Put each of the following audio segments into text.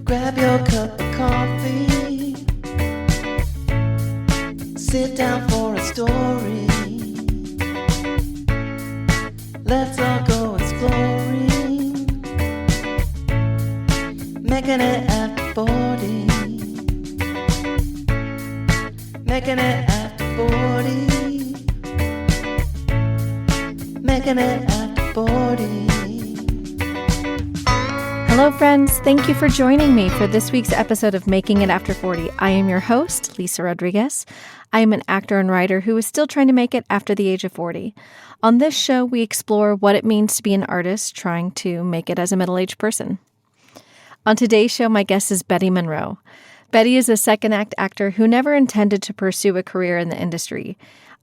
Grab your cup of coffee. Sit down for a story. Let's all go exploring. Making it after 40. Making it after 40. Making it after 40. Hello, friends. Thank you for joining me for this week's episode of Making It After 40. I am your host, Lisa Rodriguez. I am an actor and writer who is still trying to make it after the age of 40. On this show, we explore what it means to be an artist trying to make it as a middle-aged person. On today's show, my guest is Betty Monroe. Betty is a second-act actor who never intended to pursue a career in the industry.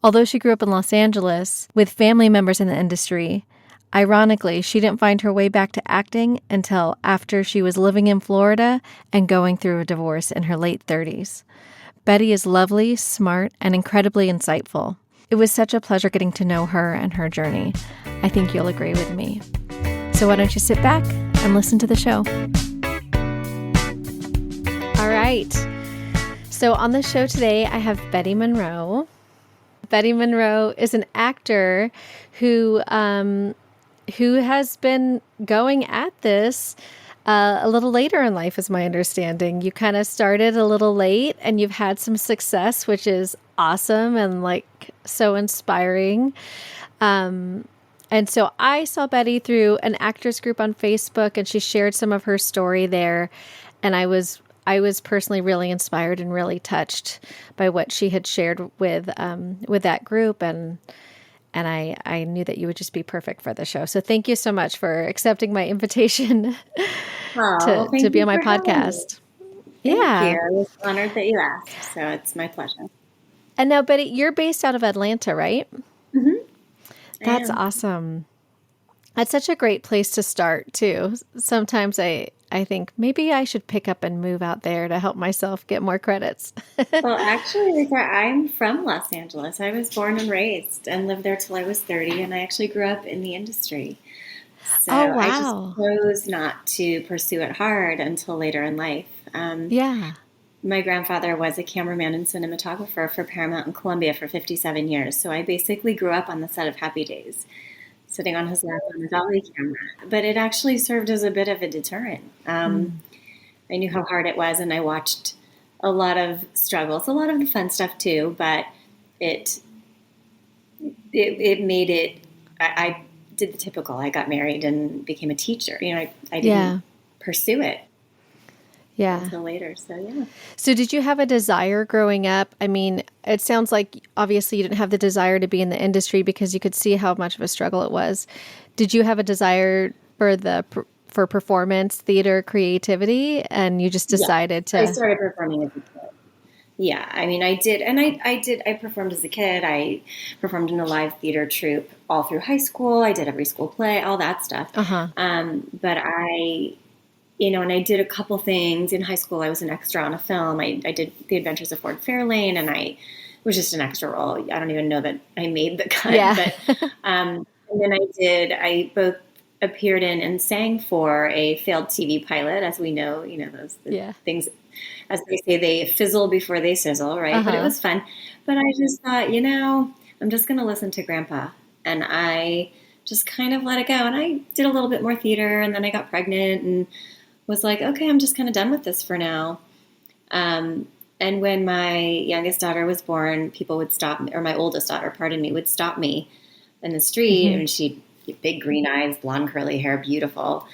Although she grew up in Los Angeles with family members in the industry, ironically, she didn't find her way back to acting until after she was living in Florida and going through a divorce in her late 30s. Betty is lovely, smart, and incredibly insightful. It was such a pleasure getting to know her and her journey. I think you'll agree with me. So why don't you sit back and listen to the show? All right. So on the show today, I have Betty Monroe. Betty Monroe is an actor who has been going at this a little later in life, is my understanding. You kind of started a little late and you've had some success, which is awesome and so inspiring. And so I saw Betty through an actors group on Facebook, and she shared some of her story there. And I was personally really inspired and really touched by what she had shared with that group. And I knew that you would just be perfect for the show. So thank you so much for accepting my invitation to be on my podcast. Thank you. I was honored that you asked. So it's my pleasure. And now, Betty, you're based out of Atlanta, right? Mm-hmm. That's awesome. That's such a great place to start, too. Sometimes I think maybe I should pick up and move out there to help myself get more credits. Well, actually, Lisa, I'm from Los Angeles. I was born and raised and lived there till I was 30, and I actually grew up in the industry. So Oh, wow. I just chose not to pursue it hard until later in life. Yeah. My grandfather was a cameraman and cinematographer for Paramount and Columbia for 57 years. So I basically grew up on the set of Happy Days, sitting on his lap on a dolly camera. But it actually served as a bit of a deterrent. I knew how hard it was, and I watched a lot of struggles, a lot of the fun stuff too, but it made it, I did the typical. I got married and became a teacher. I didn't pursue it. Yeah. Until later. So, yeah. So did you have a desire growing up? I mean, it sounds like obviously you didn't have the desire to be in the industry because you could see how much of a struggle it was. Did you have a desire for performance, theater, creativity, and you just decided to? I started performing as a kid. Yeah. I mean, I did. And I performed as a kid. I performed in a live theater troupe all through high school. I did every school play, all that stuff. Uh-huh. But and I did a couple things. In high school, I was an extra on a film. I did The Adventures of Ford Fairlane, and I was just an extra role. I don't even know that I made the cut. Yeah. But, and then I both appeared in and sang for a failed TV pilot. As we know, those things, as they say, they fizzle before they sizzle, right? Uh-huh. But it was fun. But I just thought, I'm just going to listen to Grandpa. And I just kind of let it go. And I did a little bit more theater, and then I got pregnant and was like, okay, I'm just kind of done with this for now. And when my youngest daughter was born, people would stop me, or my oldest daughter, would stop me in the street. Mm-hmm. And she'd get big green eyes, blonde curly hair, beautiful.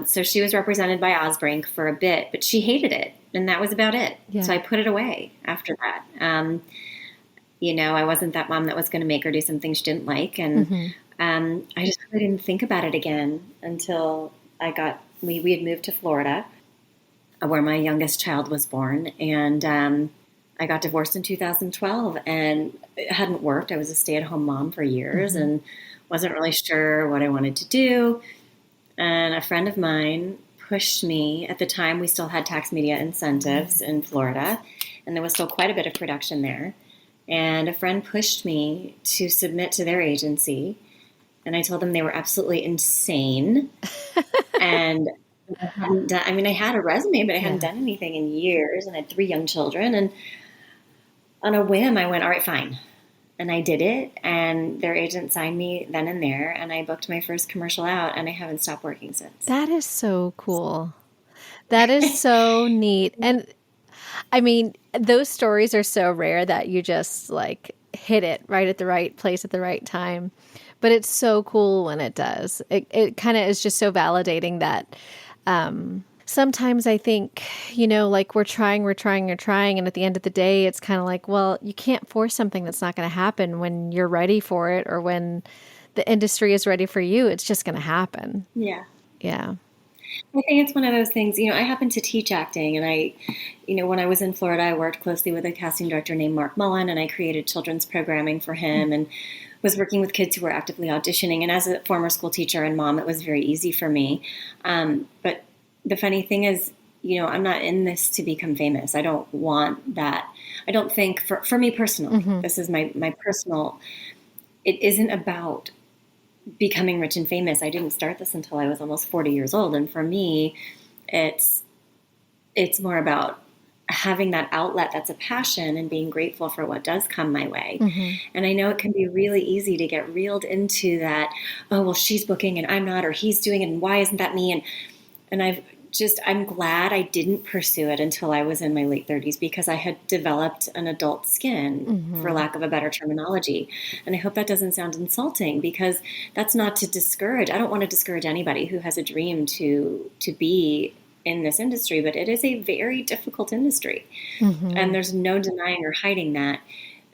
So she was represented by Osbrink for a bit, but she hated it. And that was about it. Yeah. So I put it away after that. I wasn't that mom that was going to make her do something she didn't like. And I just really didn't think about it again until we had moved to Florida, where my youngest child was born, and I got divorced in 2012, and it hadn't worked. I was a stay-at-home mom for years and wasn't really sure what I wanted to do. And a friend of mine pushed me. At the time, we still had tax media incentives in Florida, and there was still quite a bit of production there. And a friend pushed me to submit to their agency, and I told them they were absolutely insane. And I hadn't done, I mean, I had a resume, but I hadn't Yeah. done anything in years, and I had 3 young children. And on a whim, I went, all right, fine. And I did it, and their agent signed me then and there, and I booked my first commercial out, and I haven't stopped working since. That is so cool. That is so neat. And I mean, those stories are so rare that you just like hit it right at the right place at the right time. But it's so cool when it does. It kind of is just so validating that sometimes I think, like we're trying. And at the end of the day, it's kind of like, well, you can't force something that's not going to happen when you're ready for it or when the industry is ready for you. It's just going to happen. Yeah. Yeah. I think it's one of those things, I happen to teach acting, and when I was in Florida, I worked closely with a casting director named Mark Mullen, and I created children's programming for him and was working with kids who were actively auditioning. And as a former school teacher and mom, it was very easy for me. But the funny thing is, I'm not in this to become famous. I don't want that. I don't think for me personally, this is my personal, it isn't about becoming rich and famous. I didn't start this until I was almost 40 years old. And for me, it's more about having that outlet that's a passion and being grateful for what does come my way. And I know it can be really easy to get reeled into that, oh, well, she's booking and I'm not, or he's doing it and why isn't that me? And I'm glad I didn't pursue it until I was in my late 30s, because I had developed an adult skin, for lack of a better terminology. And I hope that doesn't sound insulting, because that's not to discourage. I don't want to discourage anybody who has a dream to be in this industry, but it is a very difficult industry. And there's no denying or hiding that.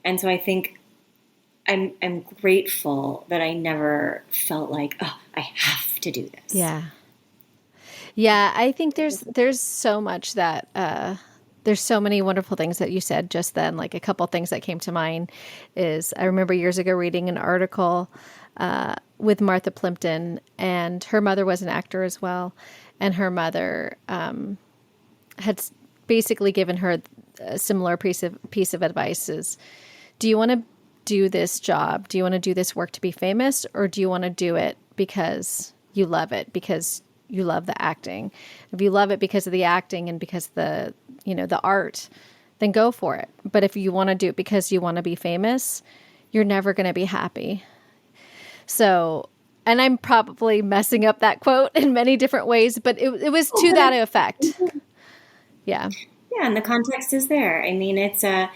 And so I think I'm grateful that I never felt like, oh, I have to do this. Yeah. Yeah, I think there's so much that there's so many wonderful things that you said just then. Like a couple things that came to mind is I remember years ago reading an article with Martha Plimpton, and her mother was an actor as well, and her mother had basically given her a similar piece of advice: is, do you want to do this job? Do you want to do this work to be famous, or do you want to do it because you love it, because you love the acting? If you love it because of the acting and because the art, then go for it. But if you want to do it because you want to be famous, you're never going to be happy. So, and I'm probably messing up that quote in many different ways, but it was to that effect. Yeah. Yeah. And the context is there. I mean, it's the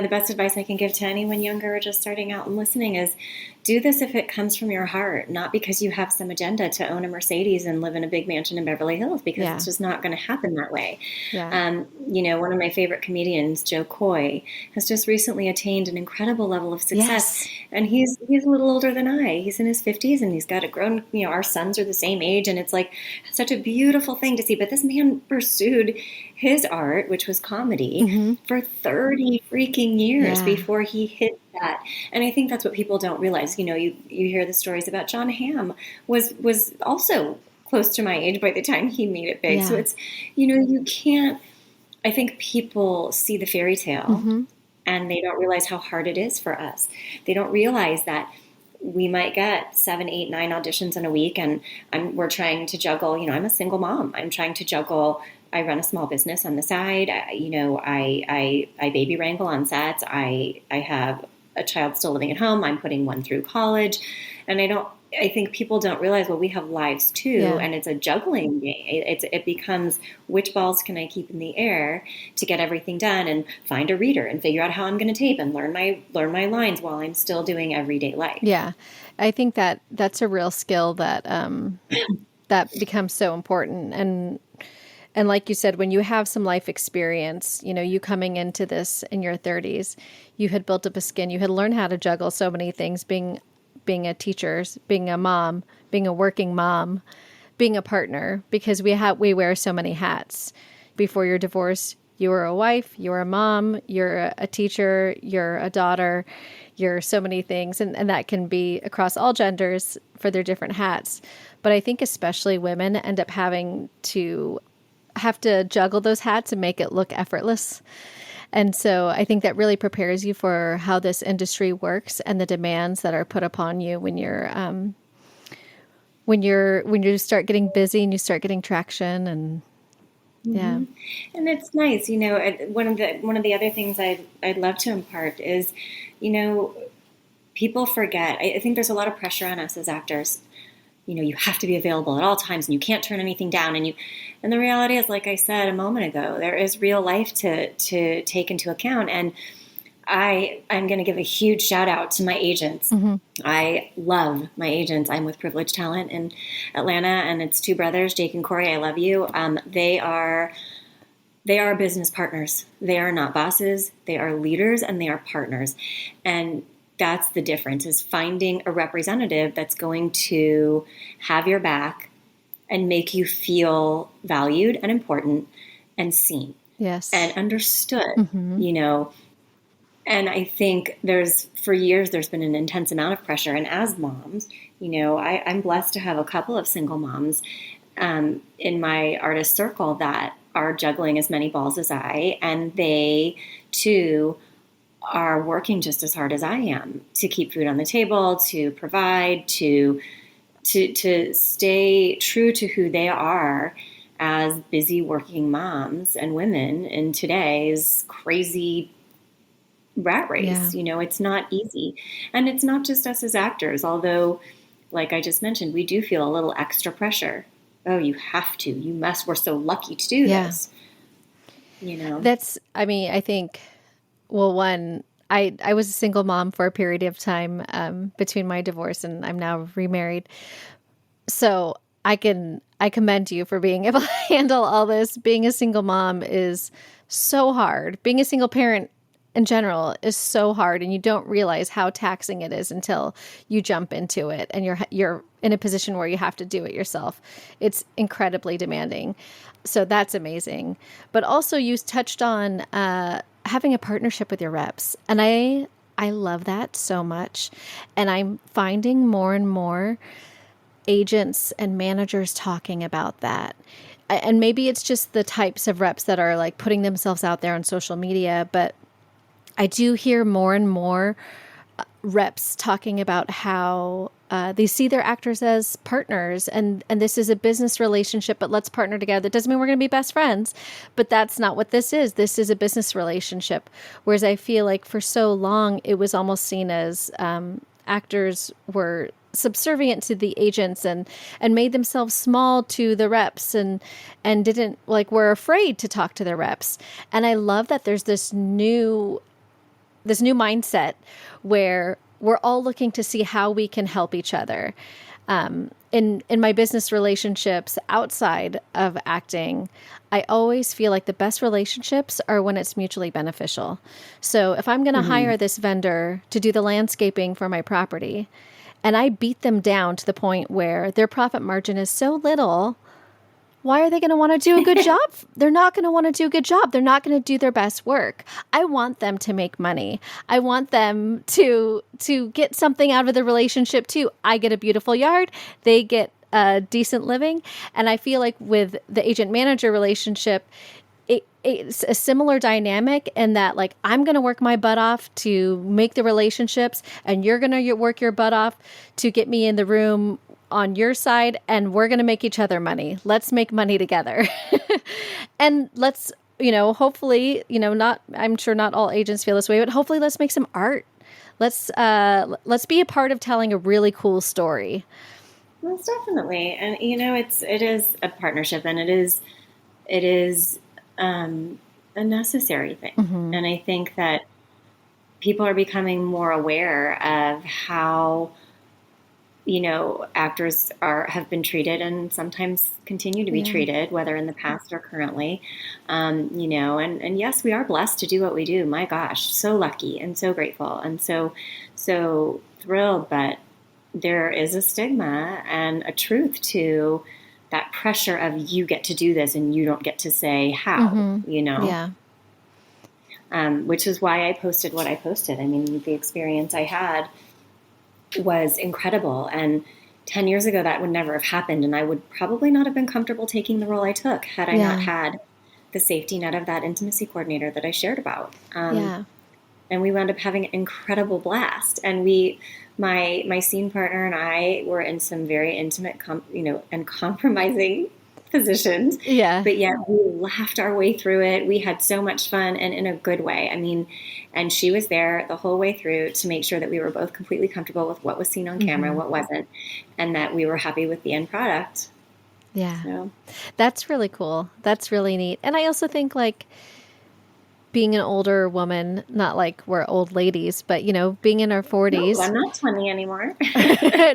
best advice I can give to anyone younger or just starting out and listening is, do this if it comes from your heart, not because you have some agenda to own a Mercedes and live in a big mansion in Beverly Hills, because it's just not going to happen that way. Yeah. One of my favorite comedians, Joe Coy, has just recently attained an incredible level of success. Yes. And he's a little older than I. He's in his 50s, and he's got a grown, our sons are the same age, and it's like such a beautiful thing to see. But this man pursued his art, which was comedy, for 30 freaking years before he hit that. And I think that's what people don't realize. You hear the stories about John Hamm was also close to my age by the time he made it big. So it's, you can't, I think people see the fairy tale and they don't realize how hard it is for us. They don't realize that we might get 7, 8, 9 auditions in a week, and we're trying to juggle, I'm a single mom. I'm trying to juggle. I run a small business on the side. I baby wrangle on sets. I have a child still living at home. I'm putting one through college. And I think people don't realize, well, we have lives too. And it's a juggling game. It becomes, which balls can I keep in the air to get everything done, and find a reader and figure out how I'm going to tape and learn my lines while I'm still doing everyday life. Yeah. I think that's a real skill that, that becomes so important. And like you said, when you have some life experience, you coming into this in your 30s, you had built up a skin, you had learned how to juggle so many things, being a teacher, being a mom, being a working mom, being a partner, because we wear so many hats. Before your divorce, you were a wife, you were a mom, you're a teacher, you're a daughter, you're so many things. And that can be across all genders for their different hats. But I think especially women end up having to juggle those hats and make it look effortless. And so I think that really prepares you for how this industry works and the demands that are put upon you when you're when you start getting busy and you start getting traction and yeah. And it's nice, one of the other things I'd love to impart is, people forget. I think there's a lot of pressure on us as actors. You have to be available at all times and you can't turn anything down. And the reality is, like I said a moment ago, there is real life to take into account. And I'm going to give a huge shout out to my agents. I love my agents. I'm with Privileged Talent in Atlanta, and it's two brothers, Jake and Corey. I love you. They are business partners. They are not bosses. They are leaders, and they are partners. And that's the difference, is finding a representative that's going to have your back and make you feel valued and important and seen. Yes. And understood, And I think for years, there's been an intense amount of pressure. And as moms, I'm blessed to have a couple of single moms in my artist circle that are juggling as many balls as I, and they too are working just as hard as I am to keep food on the table, to provide, to stay true to who they are as busy working moms and women in today's crazy rat race. Yeah. It's not easy. And it's not just us as actors, although, like I just mentioned, we do feel a little extra pressure. Oh, you have to, you must, we're so lucky to do this. I think, well, one, I was a single mom for a period of time between my divorce, and I'm now remarried. So I commend you for being able to handle all this. Being a single mom is so hard. Being a single parent in general is so hard, and you don't realize how taxing it is until you jump into it and you're in a position where you have to do it yourself. It's incredibly demanding. So that's amazing. But also you touched on having a partnership with your reps. And I love that so much. And I'm finding more and more agents and managers talking about that. And maybe it's just the types of reps that are like putting themselves out there on social media, but I do hear more and more reps talking about how they see their actors as partners, and this is a business relationship, but let's partner together. That doesn't mean we're going to be best friends, but that's not what this is. This is a business relationship. Whereas I feel like for so long, it was almost seen as actors were subservient to the agents and made themselves small to the reps and didn't were afraid to talk to their reps. And I love that there's this new mindset where we're all looking to see how we can help each other. In my business relationships outside of acting, I always feel like the best relationships are when it's mutually beneficial. So if I'm going to hire this vendor to do the landscaping for my property, and I beat them down to the point where their profit margin is so little, why are they going to want to do a good job? They're not going to want to do a good job. They're not going to do their best work. I want them to make money. I want them to get something out of the relationship too. I get a beautiful yard. They get a decent living. And I feel like with the agent-manager relationship, it's a similar dynamic in that, I'm going to work my butt off to make the relationships, and you're going to work your butt off to get me in the room on your side, and we're going to make each other money. Let's make money together. And let's, hopefully, I'm sure not all agents feel this way, but hopefully let's make some art. Let's be a part of telling a really cool story. Most definitely. And, it is a partnership, and it is a necessary thing. And I think that people are becoming more aware of how, actors have been treated and sometimes continue to be treated, whether in the past or currently, and yes, we are blessed to do what we do. My gosh, so lucky and so grateful and so thrilled, but there is a stigma and a truth to that pressure of you get to do this and you don't get to say how, Yeah. Which is why I posted what I posted. I mean, the experience I had was incredible. And 10 years ago, that would never have happened. And I would probably not have been comfortable taking the role I took had I not had the safety net of that intimacy coordinator that I shared about. And we wound up having an incredible blast. And we my scene partner and I were in some very intimate, and compromising positions. Yeah. But yet we laughed our way through it. We had so much fun, and in a good way. I mean, and she was there the whole way through to make sure that we were both completely comfortable with what was seen on camera, what wasn't, and that we were happy with the end product. Yeah. So That's really cool. That's really neat. And I also think like being an older woman, not like we're old ladies, but being in our 40s. no, I'm not 20 anymore.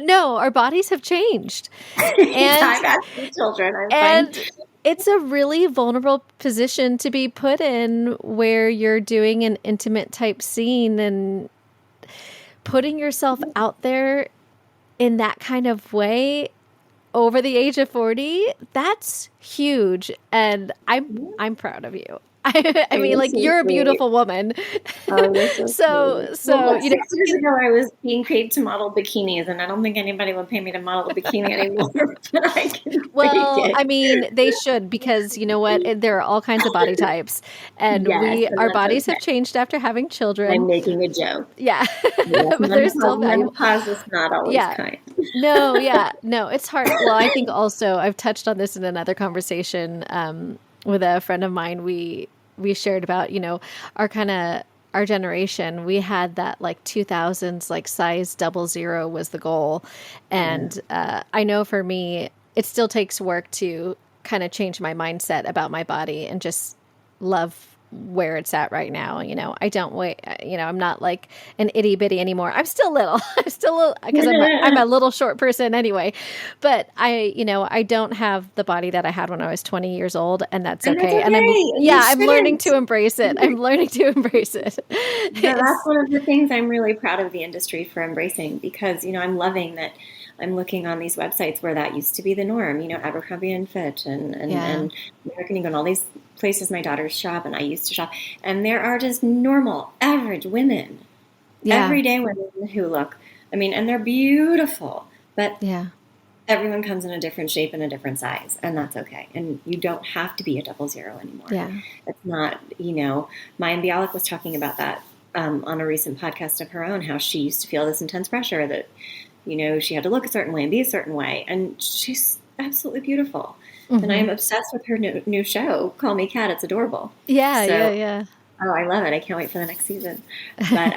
No, our bodies have changed. I've had 2 children. I'm fine. It's a really vulnerable position to be put in where you're doing an intimate type scene and putting yourself out there in that kind of way over the age of 40. That's huge. And I'm proud of you. I mean, like, you're a beautiful woman. Oh, you're so so 6 years ago, I was being paid to model bikinis, and I don't think anybody would pay me to model a bikini anymore. But I can well, I mean, they should, because you know what? There are all kinds of body types, and Yes, and our that's bodies okay. have changed after having children. I'm making a joke. Yeah, but they're still valuable. Menopause is not always kind. No, it's hard. Well, I think also I've touched on this in another conversation with a friend of mine. We shared about, our generation. We had that like 2000s, like size 00 was the goal. And I know for me, it still takes work to kind of change my mindset about my body and just love where it's at right now. I don't wait, I'm not like an itty bitty anymore. I'm still little. I'm still little because I'm a little short person anyway, but I don't have the body that I had when I was 20 years old, and that's okay. And I'm learning to embrace it. I'm learning to embrace it. Yeah, that's one of the things I'm really proud of the industry for embracing, because, I'm loving that I'm looking on these websites where that used to be the norm, Abercrombie and Fitch and American Eagle and all these places my daughters shop and I used to shop. And there are just normal, average women, everyday women who look, and they're beautiful, but everyone comes in a different shape and a different size, and that's okay. And you don't have to be a 00 anymore. Yeah. It's not, Maya Bialik was talking about that on a recent podcast of her own, how she used to feel this intense pressure that, she had to look a certain way and be a certain way. And she's absolutely beautiful. Mm-hmm. And I am obsessed with her new show, Call Me Kat. It's adorable. Yeah. Oh, I love it. I can't wait for the next season. But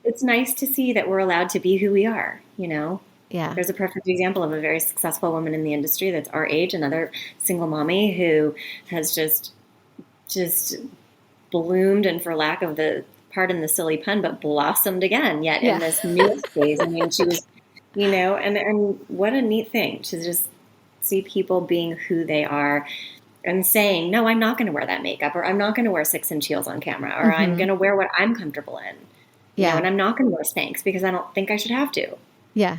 it's nice to see that we're allowed to be who we are, Yeah. There's a perfect example of a very successful woman in the industry that's our age, another single mommy who has just bloomed, and for lack of the pardon the silly pun, but blossomed again, yet in this new phase. She was, and what a neat thing to just see people being who they are and saying, no, I'm not going to wear that makeup, or I'm not going to wear 6-inch heels on camera, or I'm going to wear what I'm comfortable in. And I'm not going to wear Spanx because I don't think I should have to. Yeah.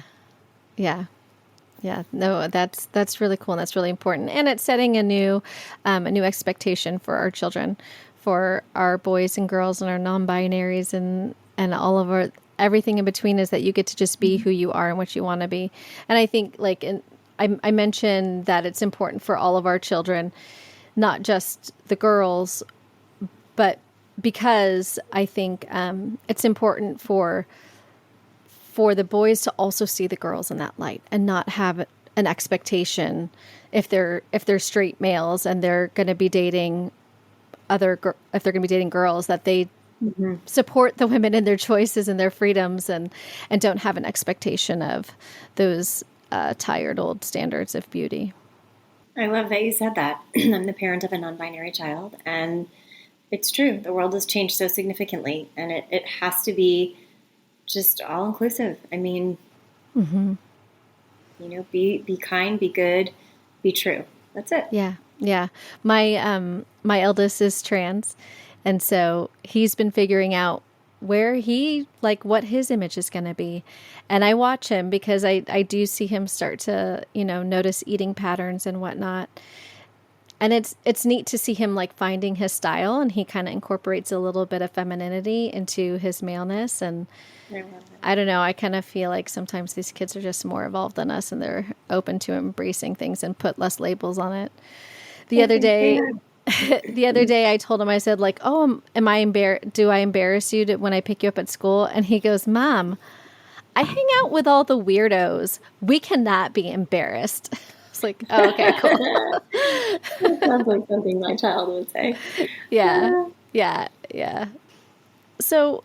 No, that's really cool. And that's really important. And it's setting a new expectation for our children, for our boys and girls and our non-binaries and all of everything in between, is that you get to just be who you are and what you want to be. And I think I mentioned that it's important for all of our children, not just the girls, but because I think it's important for the boys to also see the girls in that light and not have an expectation if they're straight males and they're going to be dating girls, that they support the women in their choices and their freedoms and don't have an expectation of those tired old standards of beauty. I love that you said that. I'm the parent of a non-binary child, and it's true. The world has changed so significantly, and it has to be just all inclusive. Be kind, be good, be true. That's it. Yeah. My eldest is trans, and so he's been figuring out where what his image is going to be. And I watch him because I do see him start to, notice eating patterns and whatnot. And it's neat to see him finding his style, and he kind of incorporates a little bit of femininity into his maleness. And I don't know, I kind of feel like sometimes these kids are just more evolved than us, and they're open to embracing things and put less labels on it. The other day I told him, I said do I embarrass you when I pick you up at school? And he goes, Mom, I hang out with all the weirdos. We cannot be embarrassed. It's like, oh, okay, cool. That sounds like something my child would say. Yeah, yeah. So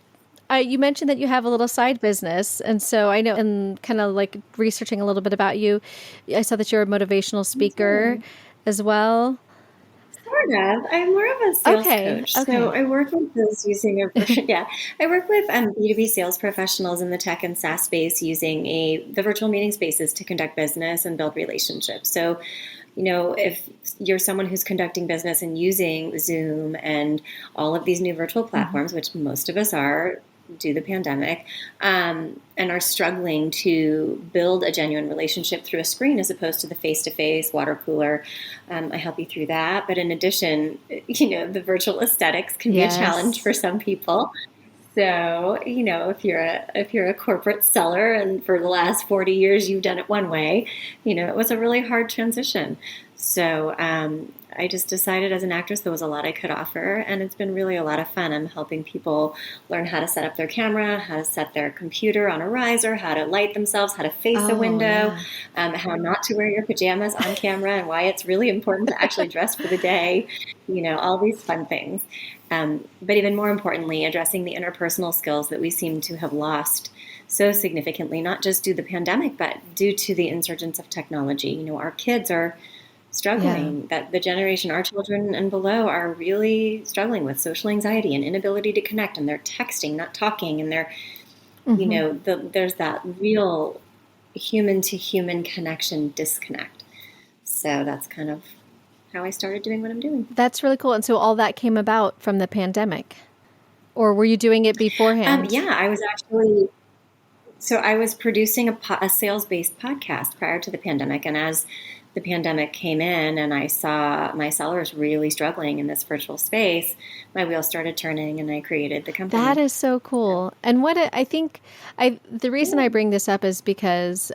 you mentioned that you have a little side business. And so I know, and kind of like researching a little bit about you, I saw that you're a motivational speaker as well. Sort of. I'm more of a sales coach. So Okay. I work with those using I work with B2B sales professionals in the tech and SaaS space using the virtual meeting spaces to conduct business and build relationships. So, if you're someone who's conducting business and using Zoom and all of these new virtual platforms, which most of us are due to the pandemic, and are struggling to build a genuine relationship through a screen as opposed to the face-to-face water cooler, I help you through that. But in addition, the virtual aesthetics can be a challenge for some people. So, if you're a corporate seller and for the last 40 years you've done it one way, it was a really hard transition. So, I just decided as an actress there was a lot I could offer, and it's been really a lot of fun. I'm helping people learn how to set up their camera, how to set their computer on a riser, how to light themselves, how to face a window, how not to wear your pajamas on camera, and why it's really important to actually dress for the day, all these fun things. But even more importantly, addressing the interpersonal skills that we seem to have lost so significantly, not just due to the pandemic, but due to the insurgence of technology. Our kids are struggling, that the generation, our children and below, are really struggling with social anxiety and inability to connect, and they're texting, not talking, and they're, there's that real human to human connection disconnect. So that's kind of how I started doing what I'm doing. That's really cool. And so all that came about from the pandemic, or were you doing it beforehand? I was producing a sales-based podcast prior to the pandemic. And as the pandemic came in and I saw my sellers really struggling in this virtual space, my wheels started turning and I created the company. That is so cool. And the reason I bring this up is because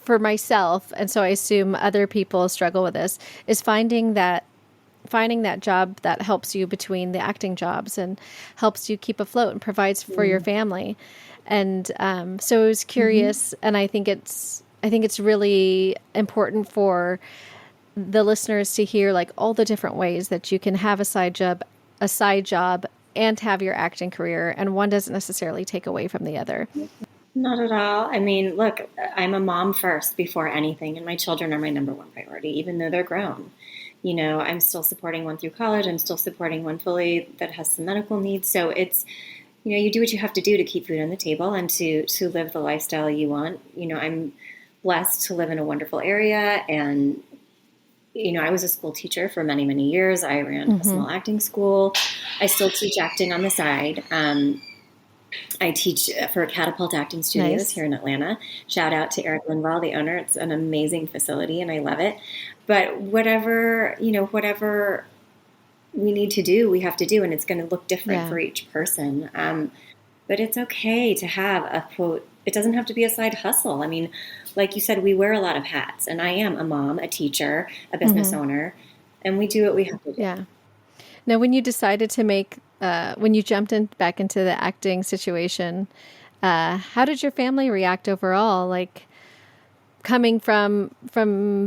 for myself, and so I assume other people struggle with this, is finding that job that helps you between the acting jobs and helps you keep afloat and provides for your family. And so I was curious, and I think it's really important for the listeners to hear like all the different ways that you can have a side job and have your acting career, and one doesn't necessarily take away from the other. Not at all. I mean, look, I'm a mom first before anything, and my children are my number one priority, even though they're grown. I'm still supporting one through college. I'm still supporting one fully that has some medical needs. So it's, you do what you have to do to keep food on the table and to live the lifestyle you want. I'm blessed to live in a wonderful area, and I was a school teacher for many, many years. I ran a small acting school. I still teach acting on the side. I teach for Catapult Acting Studios here in Atlanta. Shout out to Eric Lindvall, the owner. It's an amazing facility and I love it. But whatever we need to do, we have to do, and it's going to look different for each person. But it's okay to have a quote. It doesn't have to be a side hustle. I mean, like you said, we wear a lot of hats, and I am a mom, a teacher, a business owner, and we do what we have to do. Yeah. Now, when you decided to when you jumped back into the acting situation, how did your family react overall? Like coming from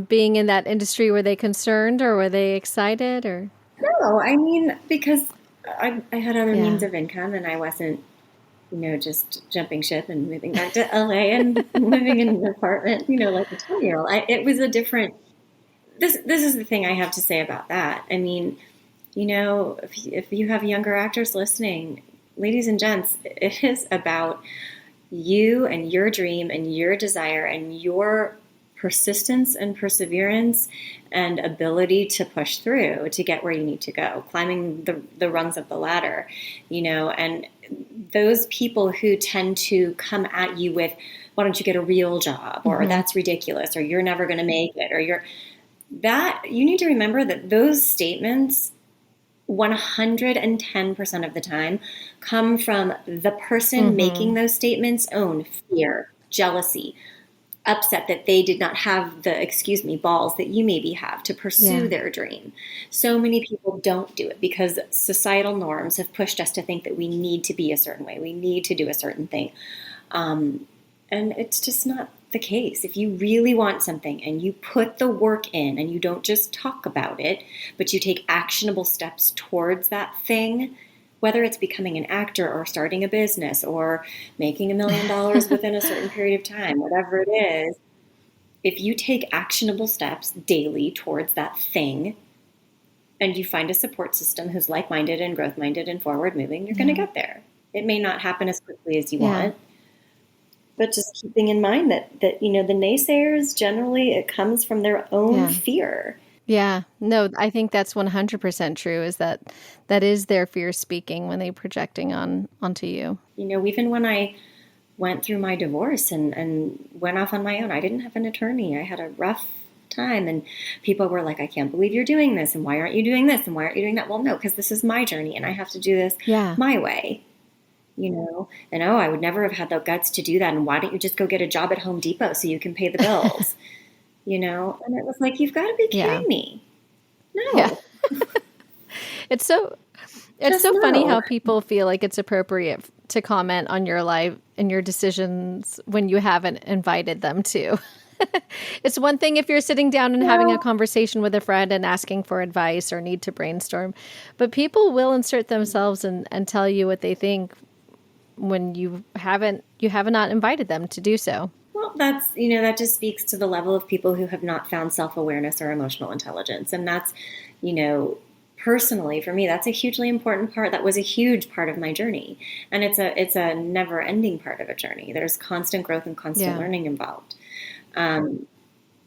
being in that industry, were they concerned or were they excited? Or no, I mean, because I had other means of income, and I wasn't, just jumping ship and moving back to LA and living in an apartment, like a 20-year-old. It was a different. This is the thing I have to say about that. I mean, if you have younger actors listening, ladies and gents, it is about you and your dream and your desire and your persistence and perseverance and ability to push through to get where you need to go, climbing the rungs of the ladder, and those people who tend to come at you with, why don't you get a real job, or that's ridiculous, or you're never going to make it, or you need to remember that those statements 110% of the time come from the person making those statements' own fear, jealousy, upset that they did not have the, balls that you maybe have to pursue their dream. So many people don't do it because societal norms have pushed us to think that we need to be a certain way. We need to do a certain thing. And it's just not the case. If you really want something and you put the work in and you don't just talk about it, but you take actionable steps towards that thing, whether it's becoming an actor or starting a business or making $1 million within a certain period of time, whatever it is, if you take actionable steps daily towards that thing and you find a support system who's like-minded and growth-minded and forward-moving, you're going to get there. It may not happen as quickly as you want, but just keeping in mind that the naysayers, generally it comes from their own fear. Yeah. No, I think that's 100% true, is that is their fear speaking when they're projecting onto you. Even when I went through my divorce and went off on my own, I didn't have an attorney. I had a rough time, and people were like, I can't believe you're doing this, and why aren't you doing this, and why aren't you doing that? Well, no, because this is my journey and I have to do this my way. And I would never have had the guts to do that. And why don't you just go get a job at Home Depot so you can pay the bills? And it was like, you've got to be kidding me. No. Yeah. It's so funny how people feel like it's appropriate to comment on your life and your decisions when you haven't invited them to. It's one thing if you're sitting down and having a conversation with a friend and asking for advice or need to brainstorm, but people will insert themselves and tell you what they think when you have not invited them to do so. Well, that's, that just speaks to the level of people who have not found self-awareness or emotional intelligence. And that's, personally for me, that's a hugely important part. That was a huge part of my journey. And it's a never ending part of a journey. There's constant growth and constant learning involved. And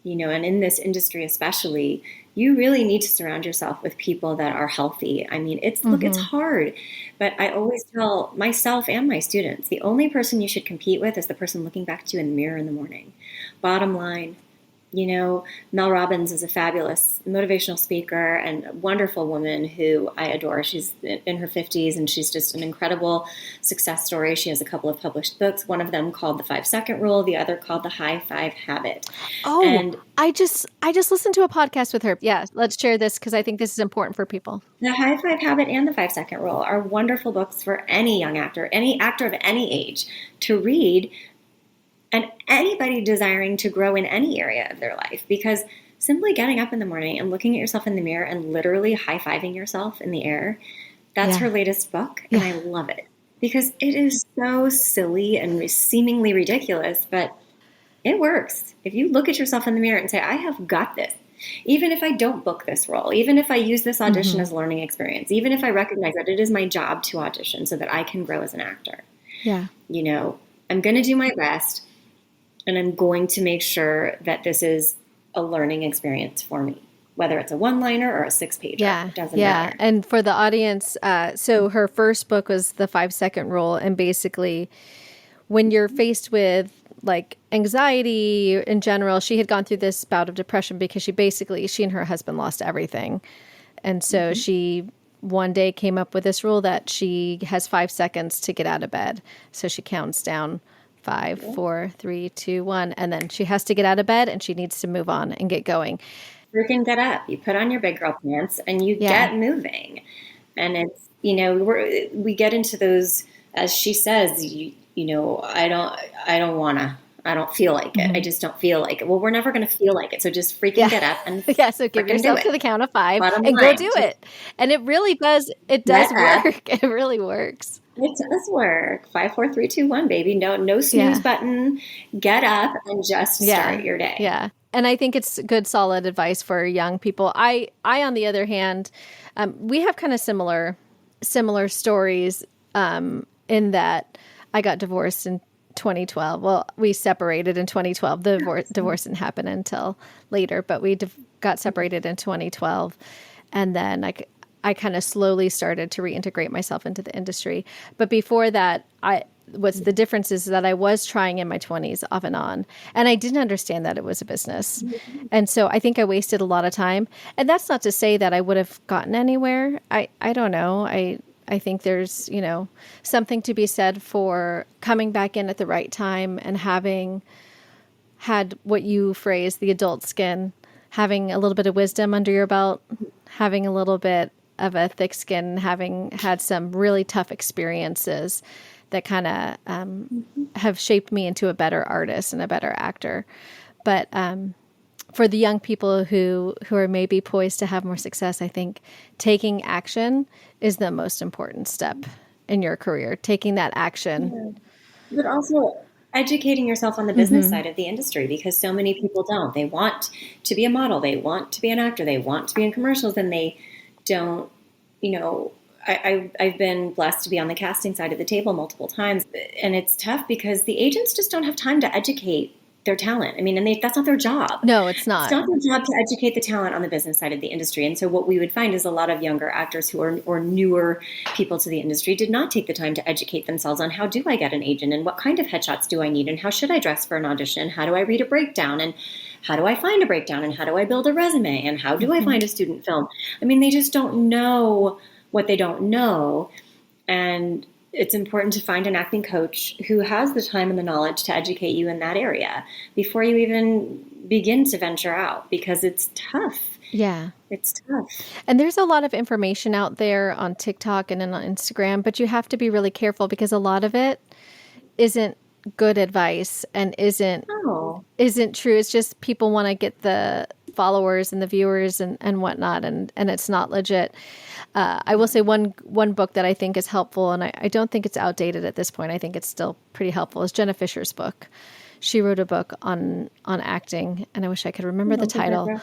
in this industry especially, you really need to surround yourself with people that are healthy. I mean, it's hard, but I always tell myself and my students, the only person you should compete with is the person looking back to you in the mirror in the morning. Bottom line. Mel Robbins is a fabulous motivational speaker and a wonderful woman who I adore. She's in her 50s and she's just an incredible success story. She has a couple of published books, one of them called The 5-Second Rule, the other called The High Five Habit. Oh, and I just listened to a podcast with her. Yeah, let's share this because I think this is important for people. The High Five Habit and The 5-Second Rule are wonderful books for any young actor, any actor of any age to read, and anybody desiring to grow in any area of their life, because simply getting up in the morning and looking at yourself in the mirror and literally high-fiving yourself in the air, that's her latest book, and I love it because it is so silly and seemingly ridiculous, but it works. If you look at yourself in the mirror and say, I have got this, even if I don't book this role, even if I use this audition as a learning experience, even if I recognize that it is my job to audition so that I can grow as an actor, I'm going to do my best. And I'm going to make sure that this is a learning experience for me, whether it's a one-liner or a 6-pager. It doesn't matter. And for the audience, so her first book was The 5-Second Rule. And basically, when you're faced with like anxiety in general, she had gone through this bout of depression because she and her husband lost everything. And so she one day came up with this rule that she has 5 seconds to get out of bed. So she counts down 5, 4, 3, 2, 1. And then she has to get out of bed and she needs to move on and get going. Freaking get up. You put on your big girl pants and you get moving. And it's, we get into those, as she says, I don't feel like it. I just don't feel like it. Well, we're never going to feel like it. So just freaking get up and so give yourself to the count of 5 and go do it. And it really does. It does work. It really works. It does work. 5, 4, 3, 2, 1, baby. No snooze button. Get up and just start your day. Yeah. And I think it's good, solid advice for young people. I on the other hand, we have kind of similar stories in that I got divorced in 2012. Well, we separated in 2012. The divorce didn't happen until later, but we got separated in 2012. And then I kind of slowly started to reintegrate myself into the industry. But before that, what's the difference is that I was trying in my 20s off and on, and I didn't understand that it was a business. And so I think I wasted a lot of time. And that's not to say that I would have gotten anywhere. I don't know. I think there's, something to be said for coming back in at the right time and having had what you phrase the adult skin, having a little bit of wisdom under your belt, having a little bit of a thick skin, having had some really tough experiences that kind of have shaped me into a better artist and a better actor. But for the young people who are maybe poised to have more success, I think taking action is the most important step in your career. Taking that action. But also educating yourself on the business side of the industry, because so many people don't. They want to be a model. They want to be an actor. They want to be in commercials, and they don't, I've been blessed to be on the casting side of the table multiple times, and it's tough because the agents just don't have time to educate their talent. I mean, and that's not their job. No, it's not. It's not their job to educate the talent on the business side of the industry. And so what we would find is a lot of younger actors who are or newer people to the industry did not take the time to educate themselves on how do I get an agent and what kind of headshots do I need and how should I dress for an audition? How do I read a breakdown and how do I find a breakdown and how do I build a resume and how do I find a student film? I mean, they just don't know what they don't know. And it's important to find an acting coach who has the time and the knowledge to educate you in that area before you even begin to venture out, because it's tough. Yeah. It's tough. And there's a lot of information out there on TikTok and on Instagram, but you have to be really careful because a lot of it isn't good advice and isn't true. It's just people want to get the followers and the viewers and whatnot, and it's not legit. I will say one book that I think is helpful, and I don't think it's outdated at this point. I think it's still pretty helpful, is Jenna Fisher's book. She wrote a book on acting, and I wish I could remember the title.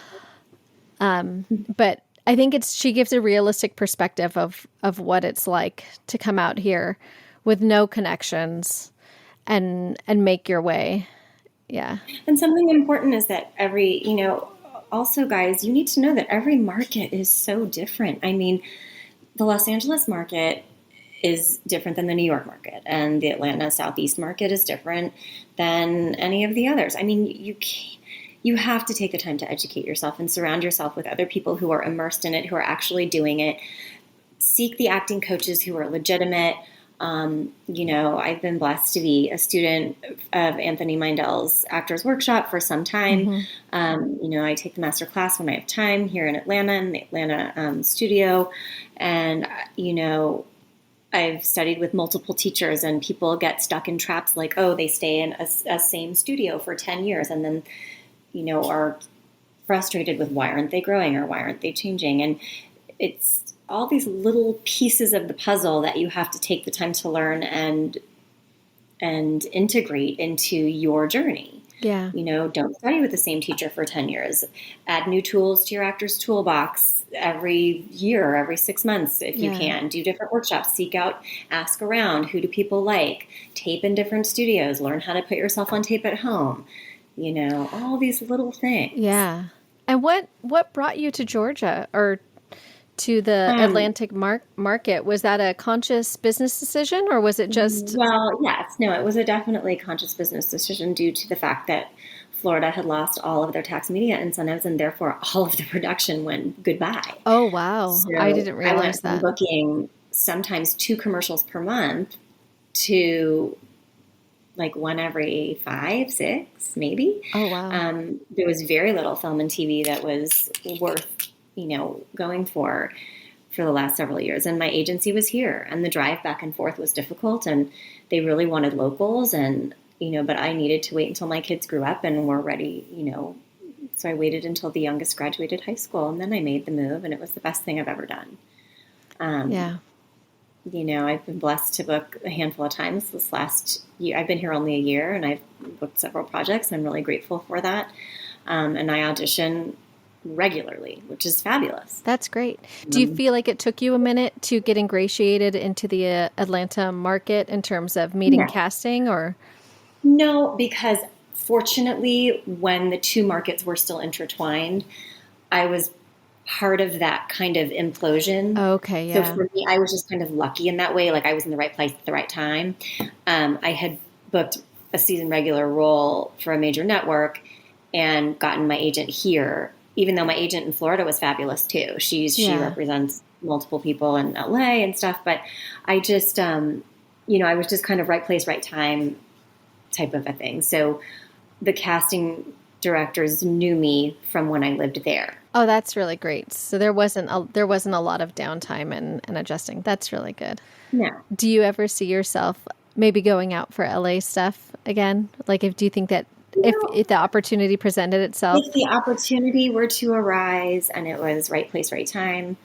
But I think she gives a realistic perspective of what it's like to come out here with no connections and make your way. Yeah. And something important is that also, guys, you need to know that every market is so different. I mean, the Los Angeles market is different than the New York market, and the Atlanta Southeast market is different than any of the others. I mean, you have to take the time to educate yourself and surround yourself with other people who are immersed in it, who are actually doing it. Seek the acting coaches who are legitimate. I've been blessed to be a student of Anthony Mindel's Actors Workshop for some time. I take the master class when I have time here in Atlanta, in the Atlanta studio. And, I've studied with multiple teachers, and people get stuck in traps like, they stay in a same studio for 10 years and then, are frustrated with why aren't they growing or why aren't they changing? And it's all these little pieces of the puzzle that you have to take the time to learn and integrate into your journey. Yeah. Don't study with the same teacher for 10 years. Add new tools to your actor's toolbox every year, every 6 months, if you can. Do different workshops, seek out, ask around, who do people like, tape in different studios, learn how to put yourself on tape at home, all these little things. Yeah. And what brought you to Georgia or to the Atlantic market? Was that a conscious business decision, or was it just? Well, yes. No, it was a definitely conscious business decision due to the fact that Florida had lost all of their tax media incentives, and therefore all of the production went goodbye. Oh, wow. So I didn't realize that. I went from booking sometimes 2 commercials per month to like one every 5, 6, maybe. Oh, wow. There was very little film and TV that was worth going for the last several years. And my agency was here, and the drive back and forth was difficult, and they really wanted locals, and, but I needed to wait until my kids grew up and were ready, so I waited until the youngest graduated high school, and then I made the move, and it was the best thing I've ever done. I've been blessed to book a handful of times this last year. I've been here only a year, and I've booked several projects. I'm really grateful for that. And I audition regularly, which is fabulous. That's great. Do you feel like it took you a minute to get ingratiated into the Atlanta market in terms of meeting casting, or? No, because fortunately, when the two markets were still intertwined, I was part of that kind of implosion. Okay, yeah. So for me, I was just kind of lucky in that way. Like I was in the right place at the right time. I had booked a season regular role for a major network and gotten my agent here, even though my agent in Florida was fabulous too. She represents multiple people in LA and stuff, but I just, I was just kind of right place, right time type of a thing. So the casting directors knew me from when I lived there. Oh, that's really great. So there wasn't a lot of downtime and adjusting. That's really good. No. Do you ever see yourself maybe going out for LA stuff again? Like, do you think that You if the opportunity presented itself? If the opportunity were to arise and it was right place, right time,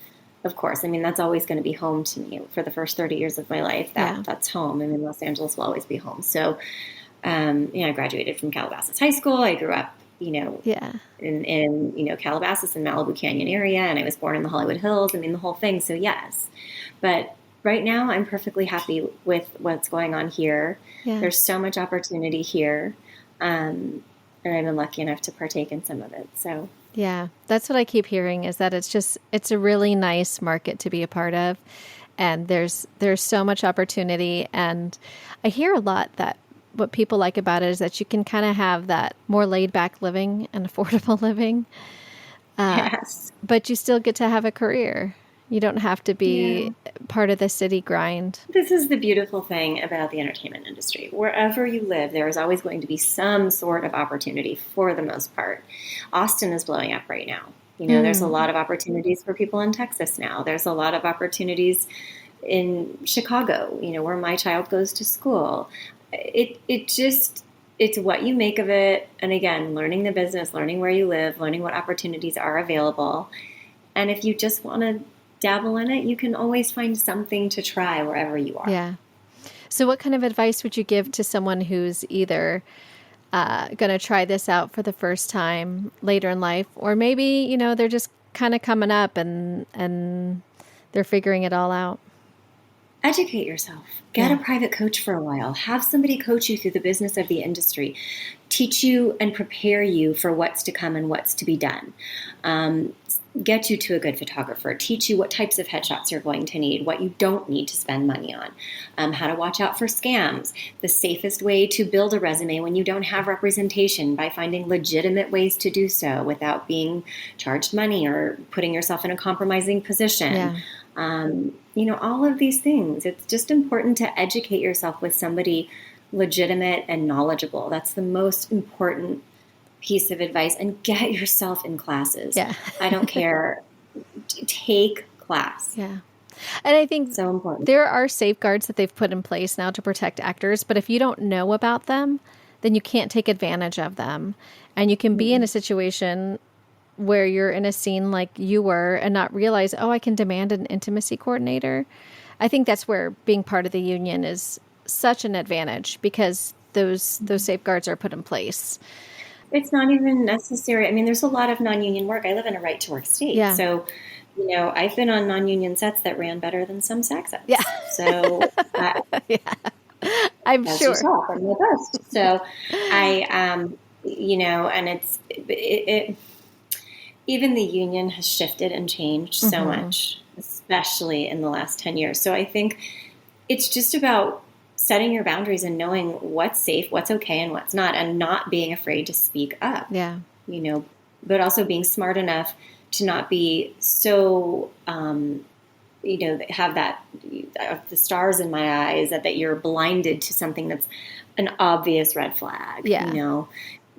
of course. I mean, that's always going to be home to me for the first 30 years of my life. That's home. I mean, Los Angeles will always be home. So, I graduated from Calabasas High School. I grew up, in Calabasas and Malibu Canyon area, and I was born in the Hollywood Hills. I mean, the whole thing. So yes, but right now I'm perfectly happy with what's going on here. Yeah. There's so much opportunity here. And I've been lucky enough to partake in some of it. So yeah, that's what I keep hearing, is that it's a really nice market to be a part of. And there's so much opportunity. And I hear a lot that what people like about it is that you can kind of have that more laid back living and affordable living. yes. But you still get to have a career. You don't have to be part of the city grind. This is the beautiful thing about the entertainment industry. Wherever you live, there is always going to be some sort of opportunity for the most part. Austin is blowing up right now. There's a lot of opportunities for people in Texas now. There's a lot of opportunities in Chicago, where my child goes to school. It's what you make of it. And again, learning the business, learning where you live, learning what opportunities are available. And if you just want to dabble in it, you can always find something to try wherever you are. Yeah. So what kind of advice would you give to someone who's either going to try this out for the first time later in life, or maybe, they're just kind of coming up and they're figuring it all out? Educate yourself. Get a private coach for a while. Have somebody coach you through the business of the industry. Teach you and prepare you for what's to come and what's to be done. Get you to a good photographer. Teach you what types of headshots you're going to need, what you don't need to spend money on, how to watch out for scams, the safest way to build a resume when you don't have representation, by finding legitimate ways to do so without being charged money or putting yourself in a compromising position. Yeah. All of these things. It's just important to educate yourself with somebody legitimate and knowledgeable. That's the most important piece of advice. And get yourself in classes. Yeah. I don't care. Take class. Yeah. And I think so important. There are safeguards that they've put in place now to protect actors, but if you don't know about them, then you can't take advantage of them. And you can be in a situation where you're in a scene like you were and not realize, I can demand an intimacy coordinator. I think that's where being part of the union is such an advantage, because those safeguards are put in place. It's not even necessary. I mean, there's a lot of non-union work. I live in a right-to-work state. Yeah. So, I've been on non-union sets that ran better than some SAG sets. Yeah. So, I'm sure. I'm the best. So, and it even the union has shifted and changed so much, especially in the last 10 years. So I think it's just about setting your boundaries and knowing what's safe, what's okay, and what's not, and not being afraid to speak up. Yeah. But also being smart enough to not be so, have that, the stars in my eyes, that you're blinded to something that's an obvious red flag. Yeah.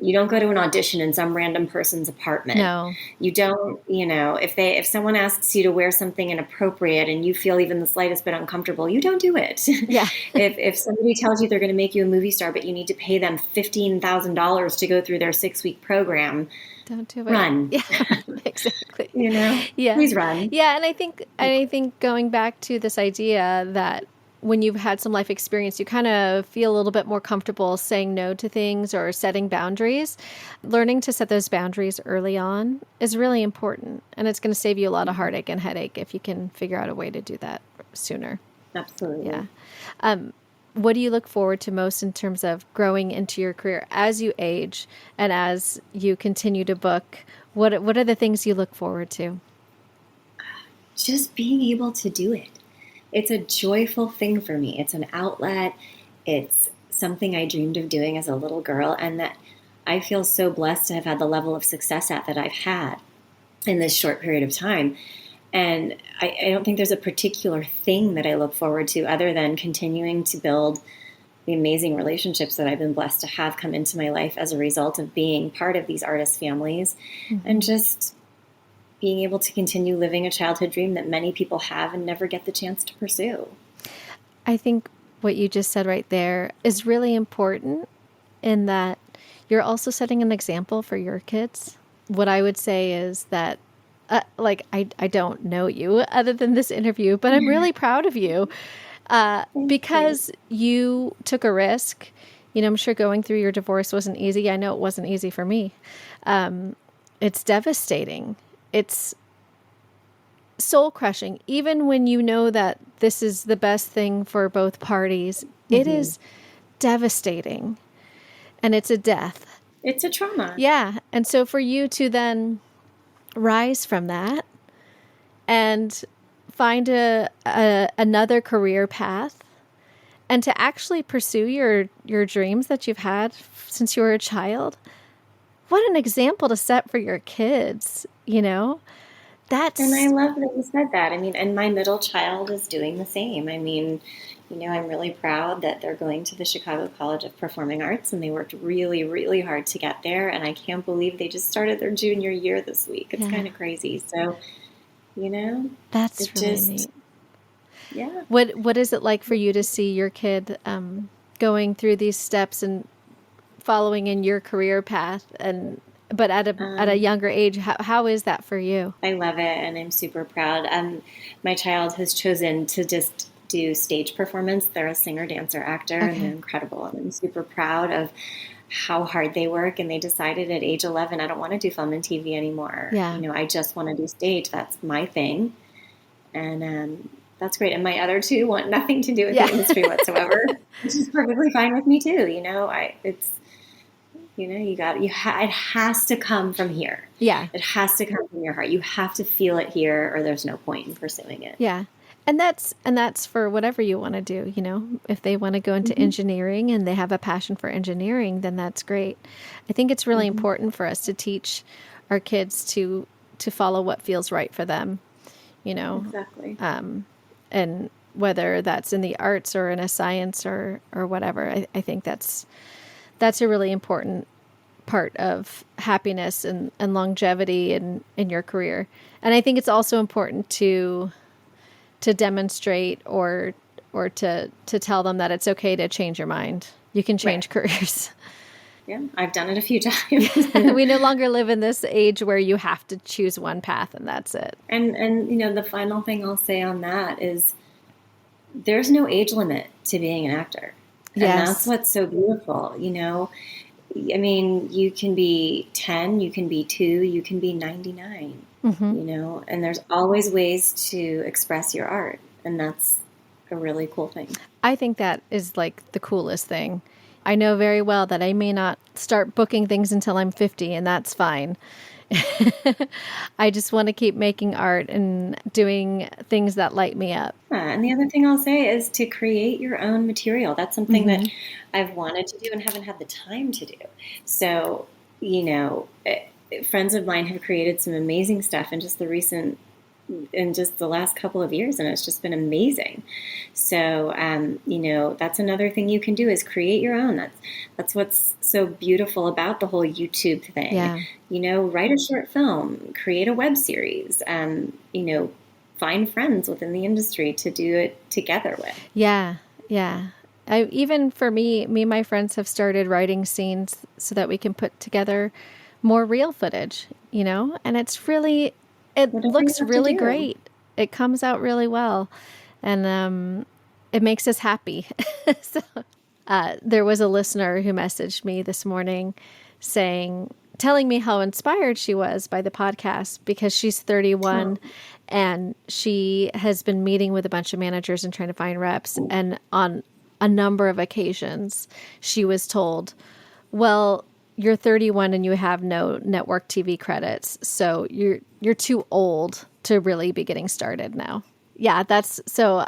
You don't go to an audition in some random person's apartment. No. You don't, if someone asks you to wear something inappropriate and you feel even the slightest bit uncomfortable, you don't do it. Yeah. If somebody tells you they're going to make you a movie star, but you need to pay them $15,000 to go through their 6-week program, don't do it. Run. Yeah, exactly. Yeah. Please run. Yeah. And I think going back to this idea that when you've had some life experience, you kind of feel a little bit more comfortable saying no to things or setting boundaries. Learning to set those boundaries early on is really important. And it's going to save you a lot of heartache and headache if you can figure out a way to do that sooner. Absolutely. Yeah. What do you look forward to most in terms of growing into your career as you age and as you continue to book? What are the things you look forward to? Just being able to do it. It's a joyful thing for me. It's an outlet. It's something I dreamed of doing as a little girl, and that I feel so blessed to have had the level of success that I've had in this short period of time. And I don't think there's a particular thing that I look forward to other than continuing to build the amazing relationships that I've been blessed to have come into my life as a result of being part of these artist families, and just being able to continue living a childhood dream that many people have and never get the chance to pursue. I think what you just said right there is really important in that you're also setting an example for your kids. What I would say is that, I don't know you other than this interview, but I'm really proud of you because you took a risk. I'm sure going through your divorce wasn't easy. I know it wasn't easy for me. It's devastating. It's soul crushing. Even when you know that this is the best thing for both parties, it is devastating. And it's a death. It's a trauma. Yeah. And so for you to then rise from that and find another career path and to actually pursue your dreams that you've had since you were a child, what an example to set for your kids, And I love that you said that. I mean, and my middle child is doing the same. I mean, I'm really proud that they're going to the Chicago College of Performing Arts, and they worked really, really hard to get there. And I can't believe they just started their junior year this week. It's kind of crazy. So, that's really neat. Yeah. What is it like for you to see your kid going through these steps and following in your career path, but at a younger age? How is that for you? I love it, and I'm super proud. My child has chosen to just do stage performance. They're a singer, dancer, actor, and they're incredible. And I'm super proud of how hard they work. And they decided at age 11, I don't want to do film and TV anymore. Yeah. I just want to do stage. That's my thing. And that's great. And my other two want nothing to do with the industry whatsoever, which is perfectly fine with me too. It has to come from here. Yeah. It has to come from your heart. You have to feel it here, or there's no point in pursuing it. Yeah. And that's for whatever you want to do. If they want to go into engineering and they have a passion for engineering, then that's great. I think it's really important for us to teach our kids to follow what feels right for them, Exactly. And whether that's in the arts or in a science or whatever, I think that's a really important part of happiness and longevity in your career. And I think it's also important to demonstrate or to tell them that it's okay to change your mind. You can change careers. Yeah, I've done it a few times. We no longer live in this age where you have to choose one path and that's it. And the final thing I'll say on that is there's no age limit to being an actor. Yes. And that's what's so beautiful, I mean, you can be 10, you can be 2, you can be 99, and there's always ways to express your art. And that's a really cool thing. I think that is like the coolest thing. I know very well that I may not start booking things until I'm 50, and that's fine. I just want to keep making art and doing things that light me up. And the other thing I'll say is to create your own material. That's something that I've wanted to do and haven't had the time to do. So, friends of mine have created some amazing stuff in just the last couple of years, and it's just been amazing. So, that's another thing you can do is create your own. That's what's so beautiful about the whole YouTube thing. Yeah. Write a short film, create a web series, find friends within the industry to do it together with. Yeah. Yeah. Even for me and my friends have started writing scenes so that we can put together more real footage, and it's really, it looks really great. It comes out really well. And it makes us happy. So there was a listener who messaged me this morning telling me how inspired she was by the podcast because she's 31 and she has been meeting with a bunch of managers and trying to find reps. And on a number of occasions, she was told, well, you're 31 and you have no network TV credits. So you're too old to really be getting started now. Yeah, that's so.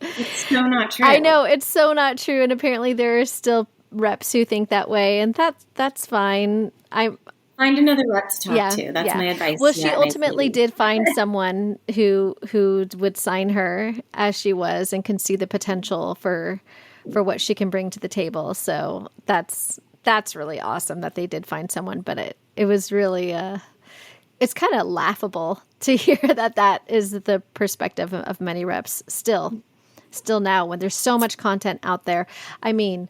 It's so not true. I know it's so not true. And apparently there are still reps who think that way. And that's fine. Find another rep to talk to. That's my advice. Well, she ultimately did find someone who would sign her as she was and can see the potential for what she can bring to the table. So that's really awesome that they did find someone. But it was really it's kind of laughable to hear that is the perspective of many reps still still now when there's so much content out there. I mean,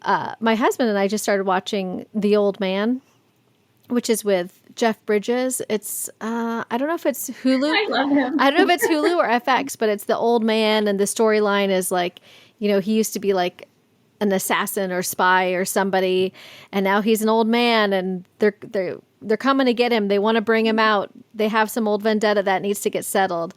my husband and I just started watching The Old Man, which is with Jeff Bridges. It's, I don't know if it's Hulu. I love him. I don't know if it's Hulu or FX, but it's the old man. And the storyline is like, you know, he used to be like an assassin or spy or somebody. And now he's an old man and they're coming to get him. They want to bring him out. They have some old vendetta that needs to get settled.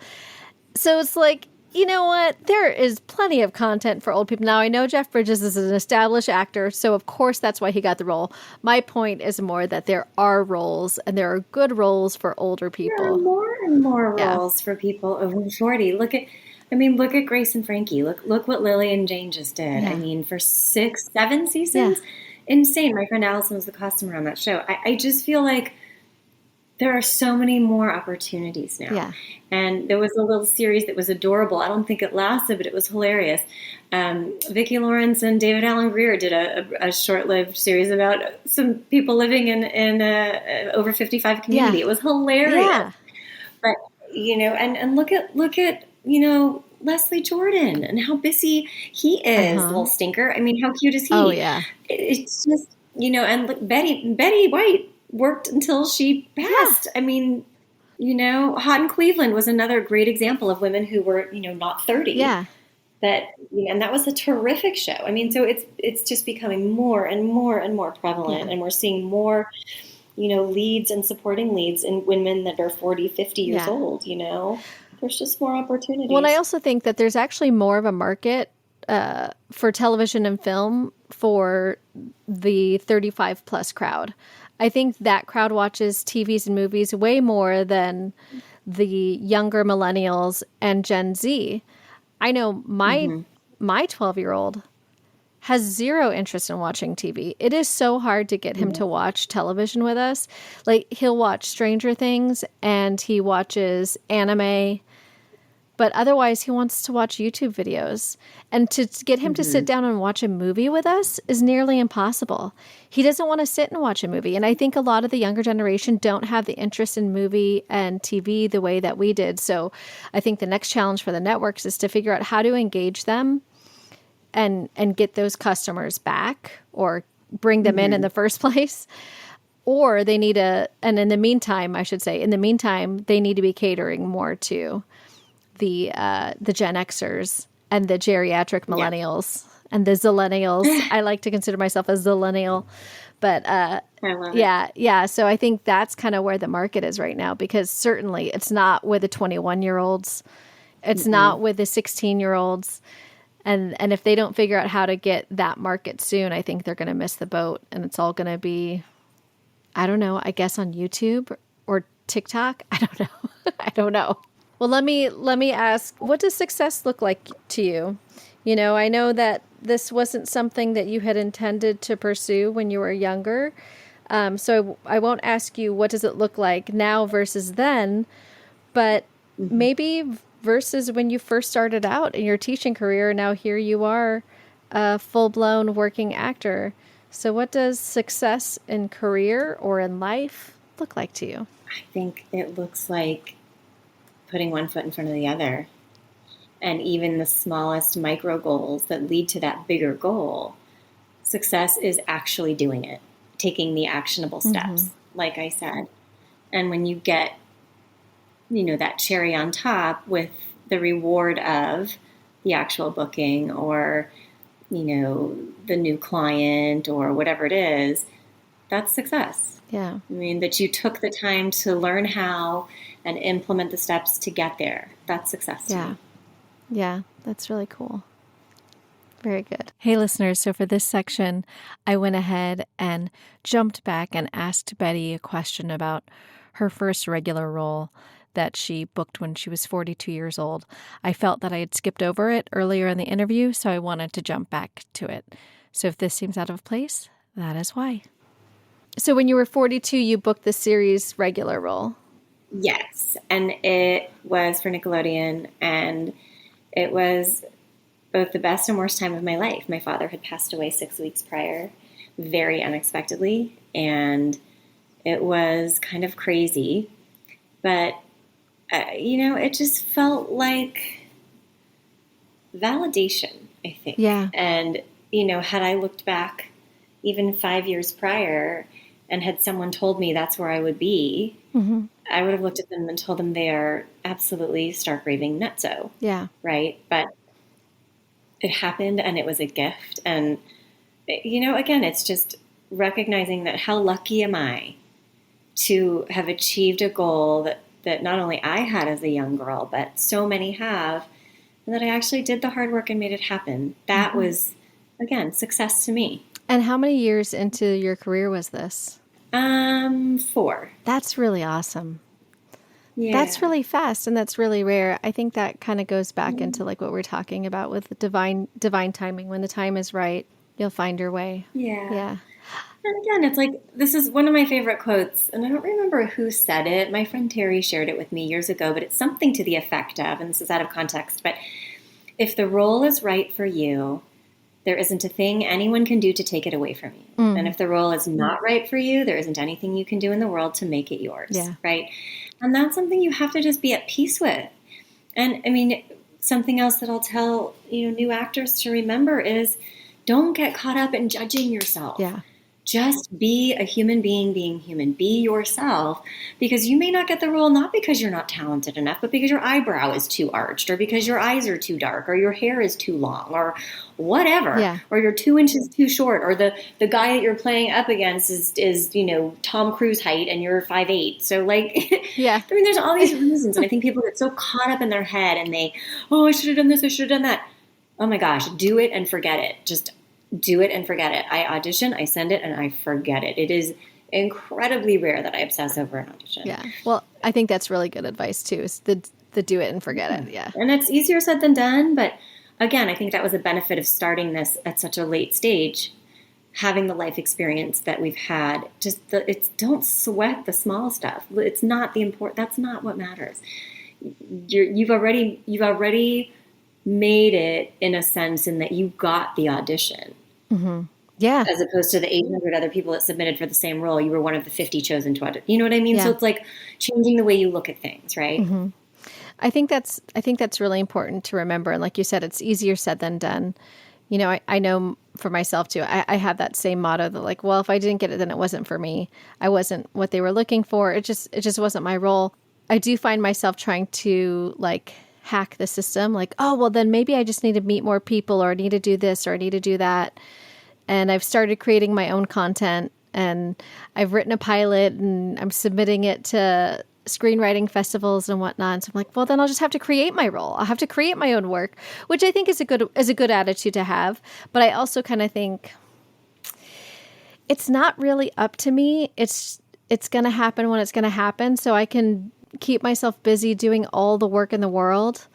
So it's like, you know what? There is plenty of content for old people. Now, I know Jeff Bridges is an established actor, so of course that's why he got the role. My point is more that there are roles, and there are good roles for older people. There are more and more roles for people over 40. Look at Grace and Frankie. Look what Lily and Jane just did. Yeah. I mean, for 6, 7 seasons, insane. My friend Allison was the costumer on that show. I just feel like there are so many more opportunities now. Yeah. And there was a little series that was adorable. I don't think it lasted, but it was hilarious. Vicki Lawrence and David Alan Grier did a short-lived series about some people living in a over 55 community. Yeah. It was hilarious. Yeah. But, you know, and look at, you know, Leslie Jordan and how busy he is, little stinker. I mean, how cute is he? Oh, yeah. It's just, you know, and look, Betty White worked until she passed. I mean, you know, Hot in Cleveland was another great example of women who were, you know, not 30. Yeah. That, you know, and that was a terrific show. I mean, so it's just becoming more and more and more prevalent, and we're seeing more, you know, leads and supporting leads in women that are 40, 50 years old, you know. There's just more opportunities. Well, and I also think that there's actually more of a market for television and film for the 35 plus crowd. I think that crowd watches TVs and movies way more than the younger millennials and Gen Z. I know my 12-year-old has zero interest in watching TV. It is so hard to get him to watch television with us. Like, he'll watch Stranger Things and he watches anime, but otherwise he wants to watch YouTube videos. And to get him to sit down and watch a movie with us is nearly impossible. He doesn't want to sit and watch a movie. And I think a lot of the younger generation don't have the interest in movie and TV the way that we did. So I think the next challenge for the networks is to figure out how to engage them and get those customers back, or bring them in the first place. Or they need and in the meantime, I should say, they need to be catering more to the Gen Xers and the geriatric millennials and the zillennials. I like to consider myself a zillennial, but I love it. Yeah. So I think that's kind of where the market is right now, because certainly it's not with the 21-year-olds, it's not with the 16-year-olds, and if they don't figure out how to get that market soon, I think they're going to miss the boat, and it's all going to be, I don't know, I guess on YouTube or TikTok. I don't know. I don't know. Well, let me ask, what does success look like to you? You know, I know that this wasn't something that you had intended to pursue when you were younger. So I won't ask you what does it look like now versus then, but maybe versus when you first started out in your teaching career. Now here you are, a full-blown working actor. So what does success in career or in life look like to you? I think it looks like putting one foot in front of the other. And even the smallest micro goals that lead to that bigger goal, success is actually doing it, taking the actionable steps, like I said. And when you get, you know, that cherry on top with the reward of the actual booking, or, you know, the new client, or whatever it is, that's success. Yeah. I mean, that you took the time to learn how and implement the steps to get there. That's success to me. Yeah, that's really cool. Very good. Hey, listeners. So for this section, I went ahead and jumped back and asked Betty a question about her first regular role that she booked when she was 42 years old. I felt that I had skipped over it earlier in the interview, so I wanted to jump back to it. So if this seems out of place, that is why. So when you were 42, you booked the series regular role. Yes, and it was for Nickelodeon, and it was both the best and worst time of my life. My father had passed away 6 weeks prior, very unexpectedly, and it was kind of crazy. But, you know, it just felt like validation, I think. Yeah. And, had I looked back even 5 years prior and had someone told me that's where I would be, Mm-hmm. I would have looked at them and told them they are absolutely stark raving nutso. Yeah. Right. But it happened and it was a gift. And, again, it's just recognizing that how lucky am I to have achieved a goal that not only I had as a young girl, but so many have, and that I actually did the hard work and made it happen. That was, again, success to me. And how many years into your career was this? 4. That's really awesome. Yeah. That's really fast, and that's really rare. I think that kind of goes back into like what we're talking about with divine timing. When the time is right, you'll find your way. Yeah. Yeah. And again, it's like, this is one of my favorite quotes, and I don't remember who said it. My friend Terry shared it with me years ago, but it's something to the effect of, and this is out of context, but if the role is right for you, there isn't a thing anyone can do to take it away from you. And if the role is not right for you, there isn't anything you can do in the world to make it yours. Yeah. Right? And that's something you have to just be at peace with. And I mean, something else that I'll tell, new actors to remember is don't get caught up in judging yourself. Yeah. Just be a human being human. Be yourself, because you may not get the role not because you're not talented enough, but because your eyebrow is too arched, or because your eyes are too dark, or your hair is too long, or whatever, or you're 2 inches too short, or the guy that you're playing up against is Tom Cruise height and you're 5'8". So yeah. I mean, there's all these reasons, and I think people get so caught up in their head and I should have done this, I should have done that. Oh my gosh, do it and forget it. Just do it and forget it. I audition, I send it, and I forget it. It is incredibly rare that I obsess over an audition. Yeah. Well, I think that's really good advice too, is the do it and forget it. Yeah. And it's easier said than done. But again, I think that was a benefit of starting this at such a late stage, having the life experience that we've had. Don't sweat the small stuff. It's not the important. That's not what matters. You've already made it, in a sense, in that you got the audition. Mm-hmm. Yeah. As opposed to the 800 other people that submitted for the same role. You were one of the 50 chosen to audition. You know what I mean? Yeah. So it's like changing the way you look at things, right? Mm-hmm. I think that's really important to remember. And like you said, it's easier said than done. I know for myself too, I have that same motto that like, well, if I didn't get it, then it wasn't for me. I wasn't what they were looking for. It just wasn't my role. I do find myself trying to like hack the system. Like, oh, well then maybe I just need to meet more people, or I need to do this, or I need to do that. And I've started creating my own content, and I've written a pilot and I'm submitting it to screenwriting festivals and whatnot. And so I'm like, well, then I'll just have to create my role. I'll have to create my own work, which I think is a good attitude to have. But I also kind of think it's not really up to me. It's going to happen when it's going to happen. So I can keep myself busy doing all the work in the world,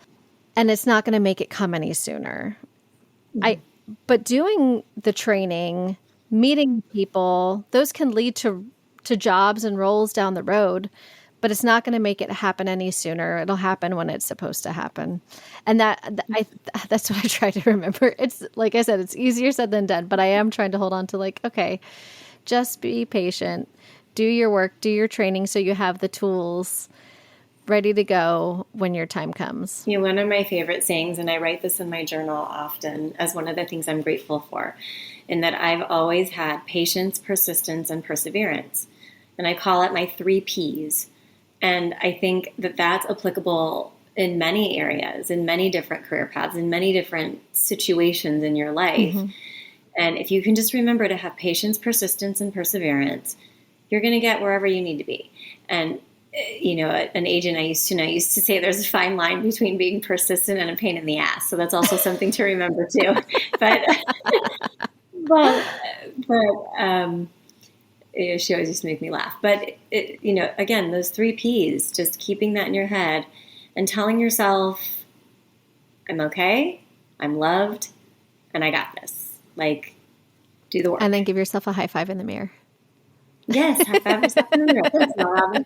and it's not going to make it come any sooner. Mm-hmm. But doing the training, meeting people, those can lead to jobs and roles down the road, but it's not going to make it happen any sooner. It'll happen when it's supposed to happen. And that's what I try to remember. It's like I said, it's easier said than done, but I am trying to hold on to like, okay, just be patient, do your work, do your training so you have the tools ready to go when your time comes. One of my favorite sayings, and I write this in my journal often as one of the things I'm grateful for, in that I've always had patience, persistence, and perseverance. And I call it my 3 Ps. And I think that that's applicable in many areas, in many different career paths, in many different situations in your life. Mm-hmm. And if you can just remember to have patience, persistence, and perseverance, you're going to get wherever you need to be. And an agent I used to know used to say there's a fine line between being persistent and a pain in the ass. So that's also something to remember too. She always used to make me laugh. But, again, those 3 Ps, just keeping that in your head and telling yourself, I'm okay, I'm loved, and I got this. Like, do the work. And then give yourself a high five in the mirror. Yes, high five yourself in the mirror. Thanks, Mom.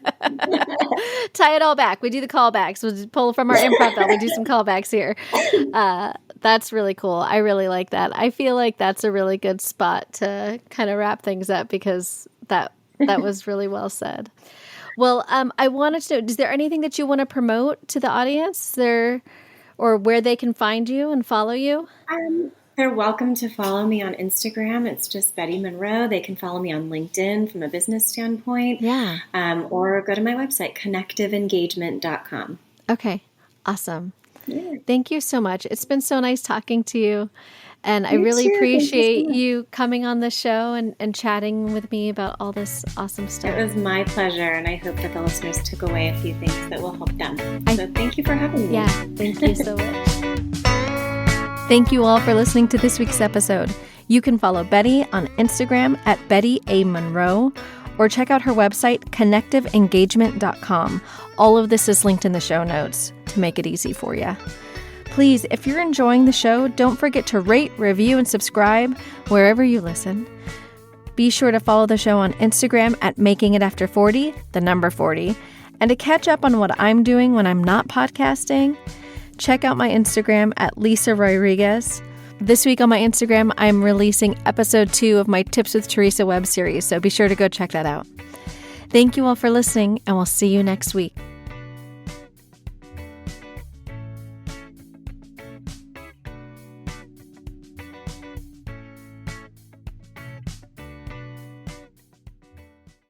Tie it all back. We do the callbacks. We'll just pull from our improv belt. We do some callbacks here. That's really cool. I really like that. I feel like that's a really good spot to kind of wrap things up, because that was really well said. Well, I wanted to know, is there anything that you want to promote to the audience? or where they can find you and follow you? They're welcome to follow me on Instagram. It's just Betty Monroe. They can follow me on LinkedIn from a business standpoint. Yeah. Or go to my website, connectiveengagement.com. Okay. Awesome. Yeah. Thank you so much. It's been so nice talking to you. And I You really too. Thank you so appreciate much. you coming on the show and chatting with me about all this awesome stuff. It was my pleasure, and I hope that the listeners took away a few things that will help them. So thank you for having me. Yeah, thank you so much. Thank you all for listening to this week's episode. You can follow Betty on Instagram at Betty A. Monroe, or check out her website, connectiveengagement.com. All of this is linked in the show notes to make it easy for you. Please, if you're enjoying the show, don't forget to rate, review, and subscribe wherever you listen. Be sure to follow the show on Instagram at makingitafter40, the number 40. And to catch up on what I'm doing when I'm not podcasting, check out my Instagram at Lisa Rodriguez. This week on my Instagram, I'm releasing episode 2 of my Tips with Teresa web series, so be sure to go check that out. Thank you all for listening, and we'll see you next week.